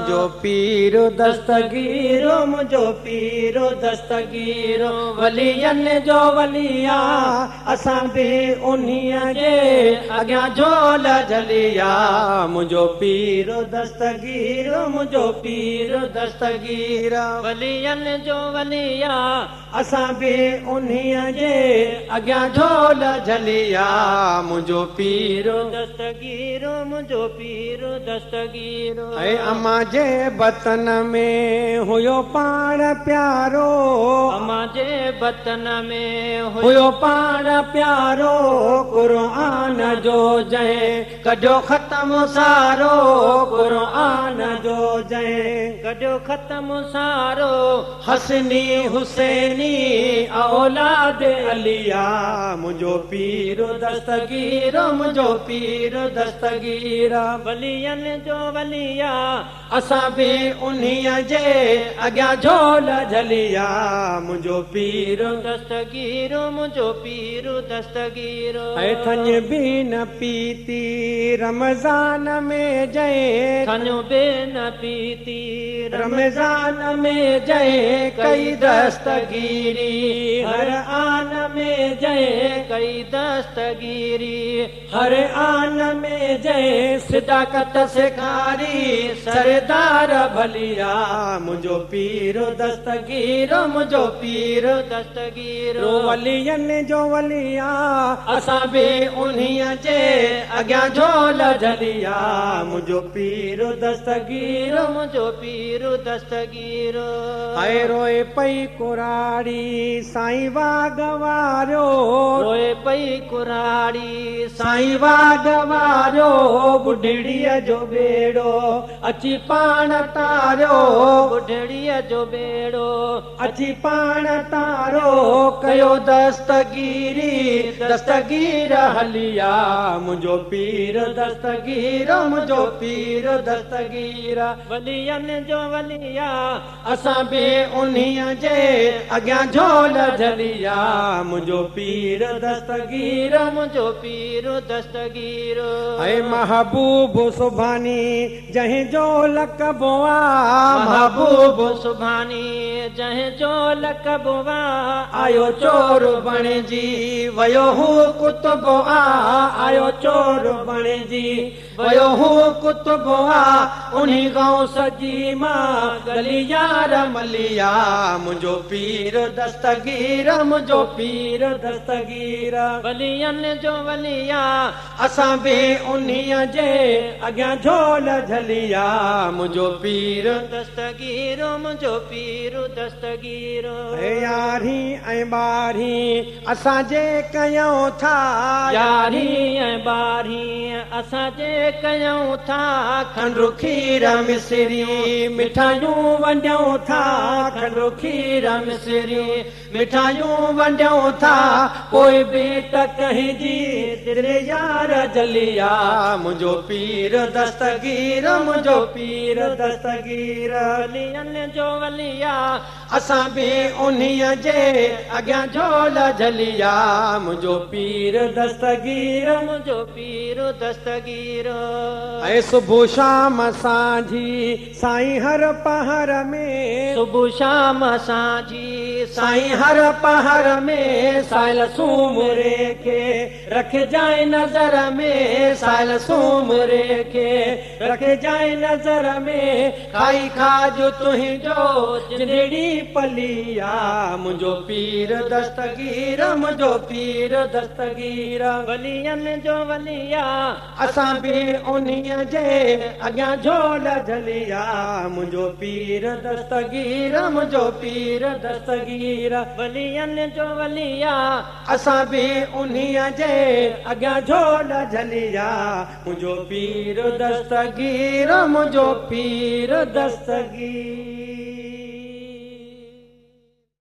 मुंहिंजो पीर दस्तगीर मुंहिंजो पीर दस्तगीर वलियनि जो वलिया असां बि उन्हीअ जे अॻियां झोल झलिया मुंहिंजो पीर दस्तगीर मुंहिंजो पीर दस्तगीर वलियनि जो वलिया असां बि उन्हीअ जे अॻियां झोल झलिया मुंहिंजो पीर दस्तगीर मुंहिंजो पीर दस्तगीर ऐं अम्मा जे बतन में हुयो पाण प्यारो अम्मा जे बतन में हुयो पाण प्यारो क़ुरान जो जंहिं कढियो ख़त्म सारो क़ुरान जो जंहिं कढियो ख़त्म सारो हसनी हुसैनी औलाद अलिया मुंहिंजो पीर दस्तगीर मुंहिंजो पीर दस्तगीर वलियनि जो वलिया असां बि उन्हीअ जे अॻियां झोल झलिया मुंहिंजो पीर दस्तगीर मुंहिंजो पीर दस्तगीर थन बि न पीती रमज़ान में जंहिं थन बि न पीती रमज़ान में जंहिं कई दस्तगीरी हर आन में जंहिं कई दस्तगीरी हर आन में जंहिं सिदाकत सेखारी सरदार भलिया मुंहिंजो पीर दस्तगीर मुंहिंजो पीर दस्तगीर वलियनि जो वलिया असां बि उन्हीअ जे अॻियां झोल झलिया मुंहिंजो पीर दस्तगीर मुंहिंजो पीर दस्तगीर ऐं रोए पई कुराड़ी साईं वागवारियो रोए पई कुराड़ी साईं वागवारियो बुढड़ीअ जो बेड़ो अची पाण तारियो बुढड़ीअ जो बेड़ो अची पाण तारो कयो दस्तगीरी दस्तगीर हलिया मुंहिंजो पीर दस्तगीर मुंहिंजो पीर दस्तगीर वलियनि जो वलिया असां बि उन्हीअ जे अॻियां झोल झलिया मुंहिंजो पीर दस्तगीर मुंहिंजो पीर दस्तगीर ऐं महबूब सुभानी जंहिं जो लक़बो आहे महबूब सुभानी जंहिं जो लक़बो आहे आयो चोर बणिजी वयो हू कुतुबो आहे आयो चोर बणिजी वयो हू कुतुबो आहे उन्ही गांव सजी मां गली यार मलिया मुंहिंजो पीर दस्तगीर मुंहिंजो पीर दस्तगीर वलियनि जो वलिया असां बि उन्हीअ जे अॻियां झोल झलिया मुंहिंजो पीर दस्तगीर मुंहिंजो पीर दस्तगीर यारी ऐं ॿारहीं असां जे कयूं था यारी ऐं ॿारहीं असां जे कयूं था खंडु खीर मिसरी मिठाइयूं वंडियूं था खंडु खीर मिसरी मिठाइयूं वंडियूं था पोइ बि त कंहिंजी दिलि यार जलिया मुंहिंजो पीर दस्तगीर मुंहिंजो पीर दस्तगीर वलियनि जो वलिया असां बि उन्हीअ जे अॻियां झोल झलिया मुंहिंजो पीर दस्तगीर मुंहिंजो पीर दस्तगीर ऐं सुबुह शाम सांझी साईं हर पहर में सुबुह शाम सांझी साईं हर पहर में साहिल सूमरे खे रखजांइ नज़र में साहिल सूमरे खे रखजांइ नज़र में खाई खाज तुंहिंजो जिंदड़ी पलिया मुंहिंजो पीर दस्तगीर मुंहिंजो पीर दस्तगीर वलियनि जो वलिया असां बि उन्हीअ जे अॻियां झोल झलिया मुंहिंजो पीर दस्तगीर मुंहिंजो पीर दस्तगीर वलियनि जो वलिया असां बि उन्हीअ जे अॻियां झोल झलिया मुंहिंजो पीर दस्तगीर मुंहिंजो पीर दस्तगीर